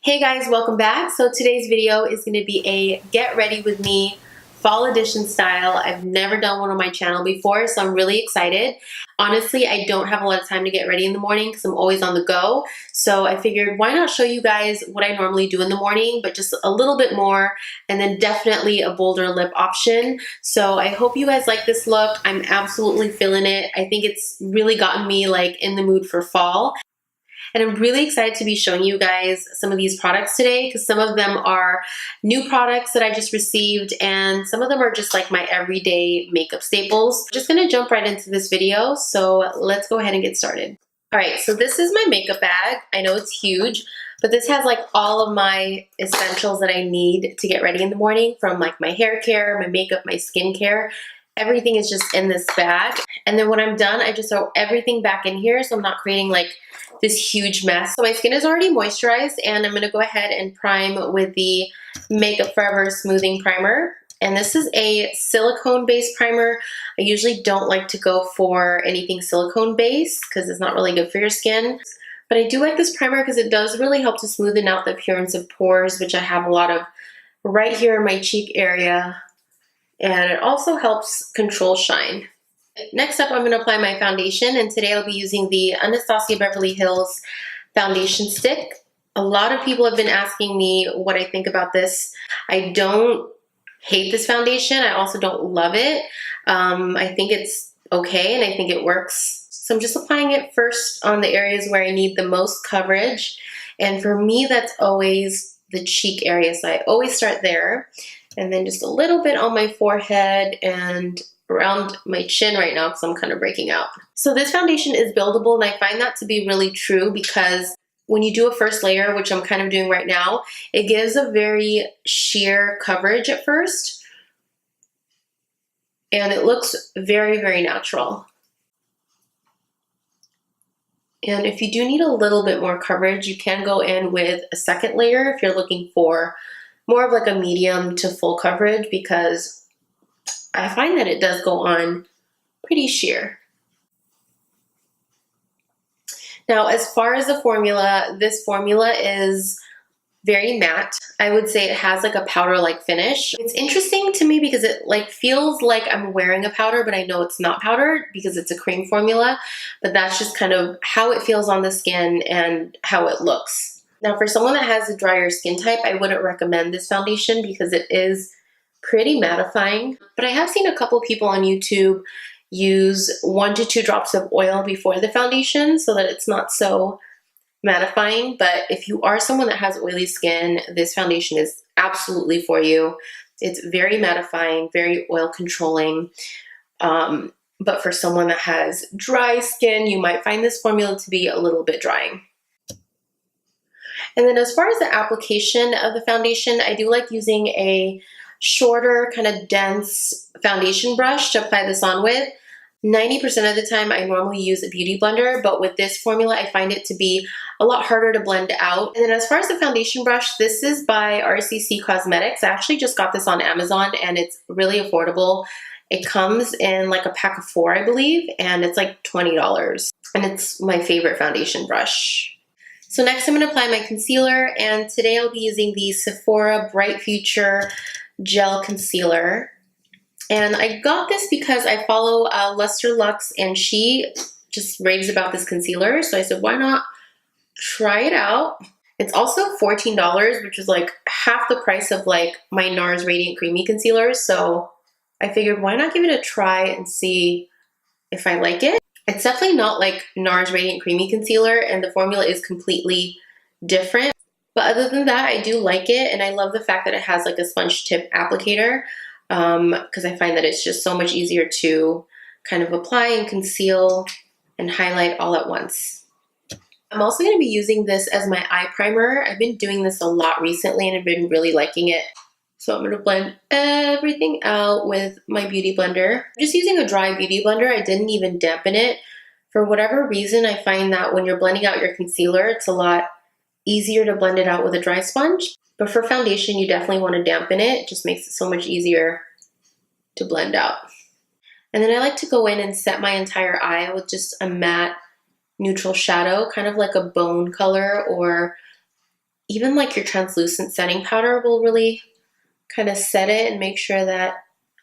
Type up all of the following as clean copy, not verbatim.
Hey guys, welcome back. So today's video is going to be a get ready with me fall edition style. I've never done one on my channel before, so I'm really excited. Honestly, I don't have a lot of time to get ready in the morning because I'm always on the go. So I figured why not show you guys what I normally do in the morning, but just a little bit more, and then definitely a bolder lip option. So I hope you guys like this look. I'm absolutely feeling it. I think it's really gotten me like in the mood for fall. And I'm really excited to be showing you guys some of these products today because some of them are new products that I just received and some of them are just like my everyday makeup staples. Just gonna jump right into this video, so let's go ahead and get started. All right, so this is my makeup bag. I know it's huge, but this has like all of my essentials that I need to get ready in the morning, from like my hair care, my makeup, my skincare. Everything is just in this bag. And then when I'm done, I just throw everything back in here so I'm not creating like this huge mess. So my skin is already moisturized and I'm gonna go ahead and prime with the Makeup Forever Smoothing Primer. And this is a silicone-based primer. I usually don't like to go for anything silicone-based because it's not really good for your skin. But I do like this primer because it does really help to smoothen out the appearance of pores, which I have a lot of right here in my cheek area. And it also helps control shine. Next up, I'm going to apply my foundation, and today I'll be using the Anastasia Beverly Hills foundation stick. A lot of people have been asking me what I think about this. I don't hate this foundation. I also don't love it. I think it's okay, and I think it works. So I'm just applying it first on the areas where I need the most coverage. And for me, that's always the cheek area. So I always start there. And then just a little bit on my forehead and around my chin right now because I'm kind of breaking out. So this foundation is buildable, and I find that to be really true because when you do a first layer, which I'm kind of doing right now, it gives a very sheer coverage at first. And it looks very, very natural. And if you do need a little bit more coverage, you can go in with a second layer if you're looking for more of like a medium to full coverage, because I find that it does go on pretty sheer. Now, as far as the formula, this formula is very matte. I would say it has like a powder-like finish. It's interesting to me because it like feels like I'm wearing a powder, but I know it's not powder because it's a cream formula, but that's just kind of how it feels on the skin and how it looks. Now, for someone that has a drier skin type, I wouldn't recommend this foundation because it is pretty mattifying. But I have seen a couple people on YouTube use 1 to 2 drops of oil before the foundation so that it's not so mattifying. But if you are someone that has oily skin, this foundation is absolutely for you. It's very mattifying, very oil controlling. But for someone that has dry skin, you might find this formula to be a little bit drying. And then as far as the application of the foundation, I do like using a shorter, kind of dense foundation brush to apply this on with. 90% of the time, I normally use a beauty blender, but with this formula, I find it to be a lot harder to blend out. And then as far as the foundation brush, this is by RCC Cosmetics. I actually just got this on Amazon, and it's really affordable. It comes in like a pack of 4, I believe, and it's like $20. And it's my favorite foundation brush. So next I'm going to apply my concealer, and today I'll be using the Sephora Bright Future Gel Concealer. And I got this because I follow Luster Lux, and she just raves about this concealer. So I said, why not try it out? It's also $14, which is like half the price of like my NARS Radiant Creamy Concealer. So I figured, why not give it a try and see if I like it? It's definitely not like NARS Radiant Creamy Concealer, and the formula is completely different. But other than that, I do like it, and I love the fact that it has like a sponge tip applicator because I find that it's just so much easier to kind of apply and conceal and highlight all at once. I'm also going to be using this as my eye primer. I've been doing this a lot recently, and I've been really liking it. So I'm going to blend everything out with my beauty blender. I'm just using a dry beauty blender. I didn't even dampen it. For whatever reason, I find that when you're blending out your concealer, it's a lot easier to blend it out with a dry sponge. But for foundation, you definitely want to dampen it. It just makes it so much easier to blend out. And then I like to go in and set my entire eye with just a matte neutral shadow, kind of like a bone color or even like your translucent setting powder will really kind of set it and make sure that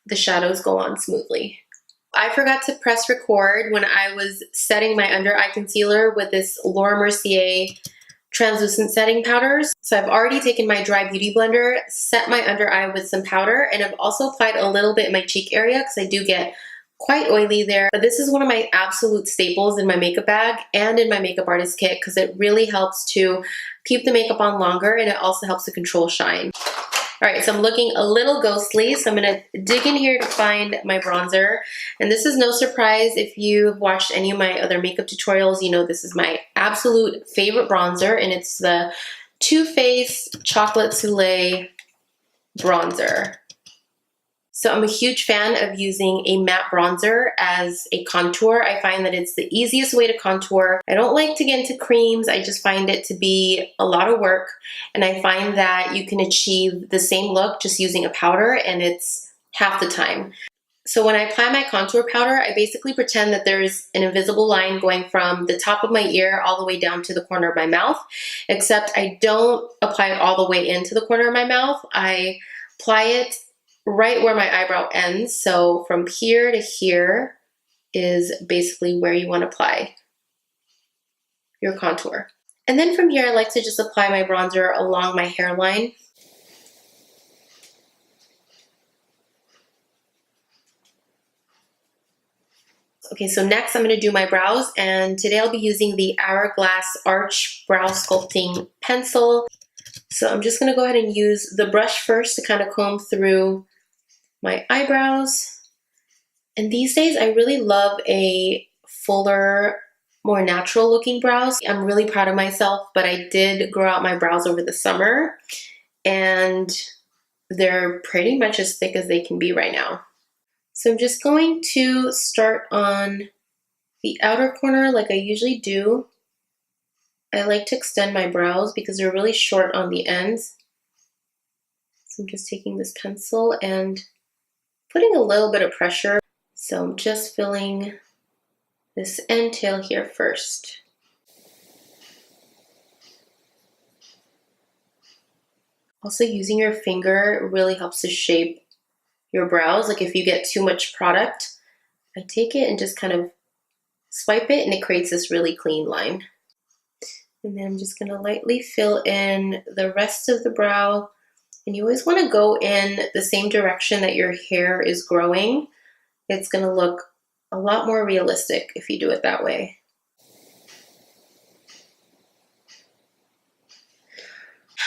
the shadows go on smoothly. I forgot to press record when I was setting my under eye concealer with this Laura Mercier translucent setting powders. So I've already taken my dry beauty blender, set my under eye with some powder, and I've also applied a little bit in my cheek area because I do get quite oily there. But this is one of my absolute staples in my makeup bag and in my makeup artist kit because it really helps to keep the makeup on longer, and it also helps to control shine. All right, so I'm looking a little ghostly, so I'm gonna dig in here to find my bronzer. And this is no surprise if you've watched any of my other makeup tutorials, you know this is my absolute favorite bronzer, and it's the Too Faced Chocolate Soleil bronzer. So I'm a huge fan of using a matte bronzer as a contour. I find that it's the easiest way to contour. I don't like to get into creams. I just find it to be a lot of work. And I find that you can achieve the same look just using a powder, and it's half the time. So when I apply my contour powder, I basically pretend that there's an invisible line going from the top of my ear all the way down to the corner of my mouth, except I don't apply it all the way into the corner of my mouth. I apply it right where my eyebrow ends. So from here to here is basically where you want to apply your contour. And then from here, I like to just apply my bronzer along my hairline. Okay, so next I'm going to do my brows, and today I'll be using the Hourglass Arch Brow Sculpting Pencil. So I'm just going to go ahead and use the brush first to kind of comb through my eyebrows. And these days I really love a fuller, more natural looking brows. I'm really proud of myself, but I did grow out my brows over the summer and they're pretty much as thick as they can be right now. So I'm just going to start on the outer corner like I usually do. I like to extend my brows because they're really short on the ends. So I'm just taking this pencil and putting a little bit of pressure. So I'm just filling this end tail here first. Also, using your finger really helps to shape your brows. Like if you get too much product, I take it and just kind of swipe it and it creates this really clean line. And then I'm just gonna lightly fill in the rest of the brow. And you always want to go in the same direction that your hair is growing. It's going to look a lot more realistic if you do it that way.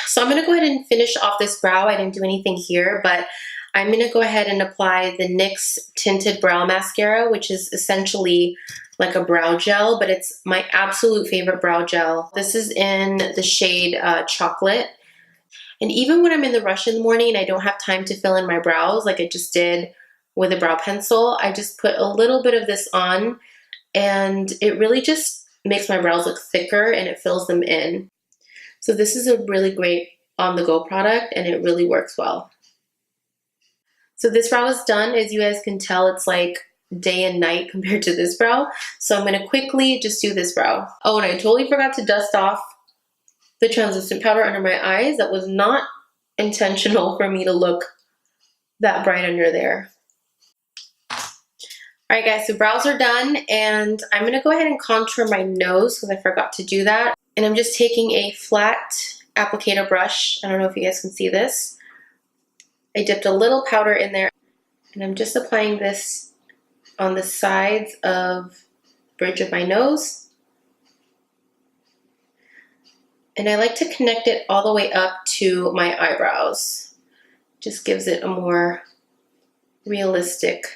So I'm going to go ahead and finish off this brow. I didn't do anything here, but I'm going to go ahead and apply the NYX Tinted Brow Mascara, which is essentially like a brow gel, but it's my absolute favorite brow gel. This is in the shade Chocolate. And even when I'm in the rush in the morning and I don't have time to fill in my brows like I just did with a brow pencil, I just put a little bit of this on and it really just makes my brows look thicker and it fills them in. So this is a really great on-the-go product and it really works well. So this brow is done. As you guys can tell, it's like day and night compared to this brow. So I'm going to quickly just do this brow. Oh, and I totally forgot to dust off the translucent powder under my eyes. That was not intentional for me to look that bright under there. All right guys, so brows are done and I'm gonna go ahead and contour my nose because I forgot to do that. And I'm just taking a flat applicator brush. I don't know if you guys can see this. I dipped a little powder in there and I'm just applying this on the sides of the bridge of my nose. And I like to connect it all the way up to my eyebrows. Just gives it a more realistic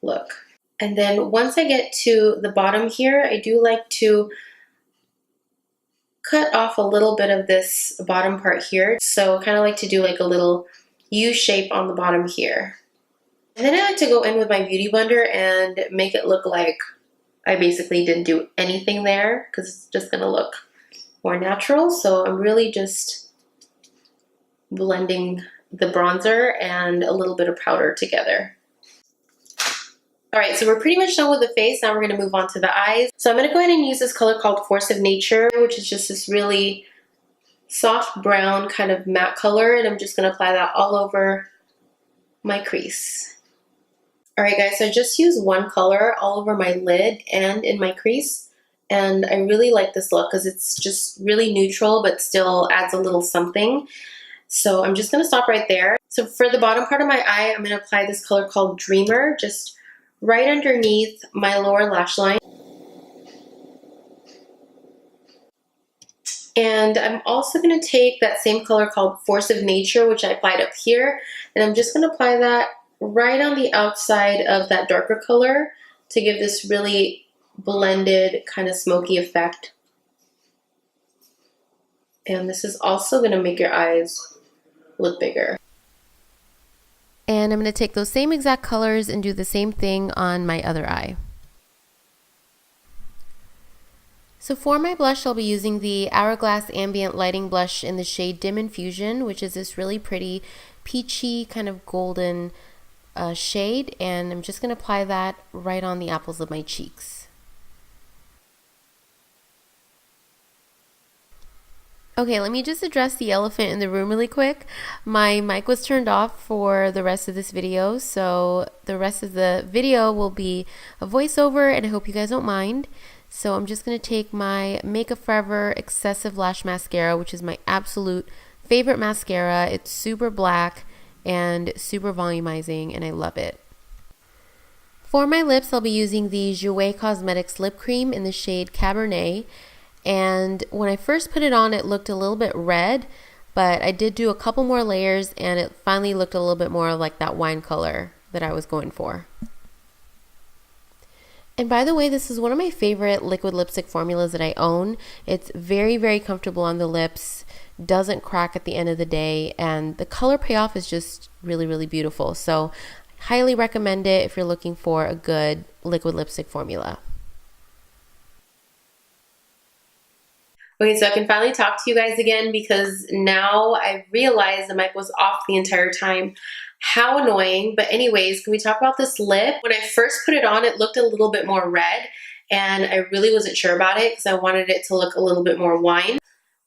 look. And then once I get to the bottom here, I do like to cut off a little bit of this bottom part here. So kind of like to do like a little U shape on the bottom here. And then I like to go in with my beauty blender and make it look like I basically didn't do anything there because it's just gonna look more natural. So I'm really just blending the bronzer and a little bit of powder together. All right, so we're pretty much done with the face. Now we're gonna move on to the eyes. So I'm gonna go ahead and use this color called Force of Nature, which is just this really soft brown kind of matte color, and I'm just going to apply that all over my crease. Alright guys, so I just used one color all over my lid and in my crease, and I really like this look because it's just really neutral but still adds a little something. So I'm just going to stop right there. So for the bottom part of my eye, I'm going to apply this color called Dreamer, just right underneath my lower lash line. And I'm also going to take that same color called Force of Nature, which I applied up here, and I'm just going to apply that right on the outside of that darker color to give this really blended kind of smoky effect. And this is also going to make your eyes look bigger. And I'm going to take those same exact colors and do the same thing on my other eye. So for my blush, I'll be using the Hourglass Ambient Lighting Blush in the shade Dim Infusion, which is this really pretty peachy kind of golden shade, and I'm just going to apply that right on the apples of my cheeks. Okay, let me just address the elephant in the room really quick. My mic was turned off for the rest of this video, so the rest of the video will be a voiceover, and I hope you guys don't mind. So I'm just going to take my Makeup Forever Excessive Lash Mascara, which is my absolute favorite mascara. It's super black and super volumizing, and I love it. For my lips, I'll be using the Jouer Cosmetics Lip Cream in the shade Cabernet. And when I first put it on, it looked a little bit red, but I did do a couple more layers, and it finally looked a little bit more like that wine color that I was going for. And by the way, this is one of my favorite liquid lipstick formulas that I own. It's very, very comfortable on the lips, doesn't crack at the end of the day, and the color payoff is just really, really beautiful. So highly recommend it if you're looking for a good liquid lipstick formula. Okay, so I can finally talk to you guys again because now I realized the mic was off the entire time. How annoying. But anyways, can we talk about this lip? When I first put it on, it looked a little bit more red, and I really wasn't sure about it because I wanted it to look a little bit more wine.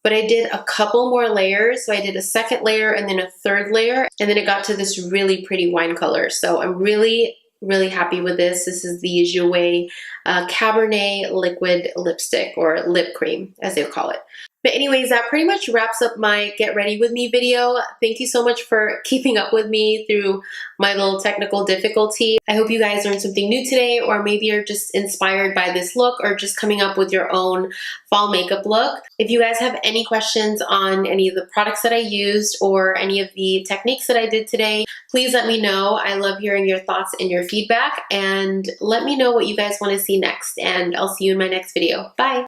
But I did a couple more layers. So I did a second layer and then a third layer, and then it got to this really pretty wine color. So I'm really happy with this. This is the Jouer Cabernet liquid lipstick, or lip cream as they call it. But anyways, that pretty much wraps up my get ready with me video. Thank you so much for keeping up with me through my little technical difficulty. I hope you guys learned something new today, or maybe you're just inspired by this look, or just coming up with your own fall makeup look. If you guys have any questions on any of the products that I used or any of the techniques that I did today, please let me know. I love hearing your thoughts and your feedback, and let me know what you guys want to see next, and I'll see you in my next video. Bye!